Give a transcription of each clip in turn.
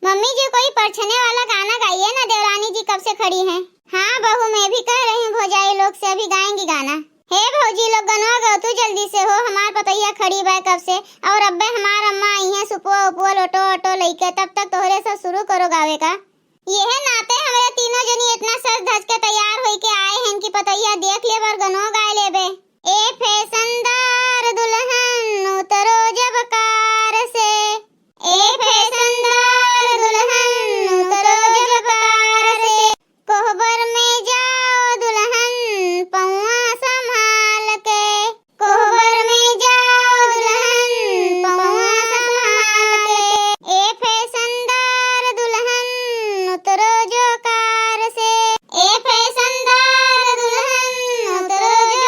Mummy जी कोई परछने वाला गाना गाइए ना, देवरानी जी कब से खड़ी हैं। हाँ बहू, मैं भी कह रही हूँ भौजाई लोग से अभी गाएंगी गाना। हे भौजी लोग गनवा गो तू जल्दी से हो, हमार पतैया खड़ी बा कब से, और अब्बे हमार अम्मा आई हैं सुपुआ उपुआ लोटो ऑटो लेके, तब तक तोहरे से शुरू करो गावे का। यह नाते हमारे तीनों जनी इतना सज धज के तैयार होई के आए हैं कि पतैया देख ले बर गनो गाए लेबे। ए फैशनदार दुल्हन उतरो जब कार से, ए फैशनदार दुल्हन उतरो जब कार से, कोहबर में जाओ दुल्हन पौआ संभाल के, कोहबर में जाओ दुल्हन पौआ संभाल के, ए फैशनदार दुल्हन उतरो जो कार से, ए फैशनदार दुल्हन उतरो जो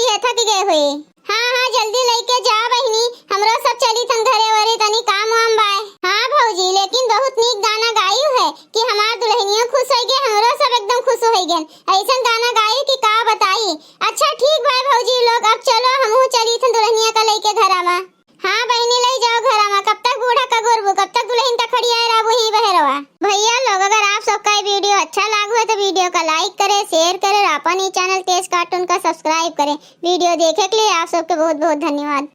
रही है, थक गए हुए। हाँ हाँ जल्दी लेके जा बहिनी, हमरो सब चली थन घरे वरे तनी काम वाम बाय। हाँ भौजी लेकिन बहुत नीक गाना गायु है कि हमार दुल्हनिया खुश हो गए, हमरो सब एकदम खुश हो गए। ऐसा गाना गाई कि का बताई। अच्छा ठीक भाई भौजी लोग, अब चलो हमहू चली थन दुल्हनिया का लेके घरा में। हाँ बहिनी ले जाओ घरा में, कब तक बूढ़ा का गोरबू, कब तक दुल्हन का खड़ी आए रहबू ही बहरवा। भैया लोग अगर आप सबका ये वीडियो अच्छा लागू है तो वीडियो का लाइक करें, शेयर करें, अपन ही चैनल तेज कार्टून का सब्सक्राइब करें। वीडियो देखे के लिए आप सबके बहुत बहुत धन्यवाद।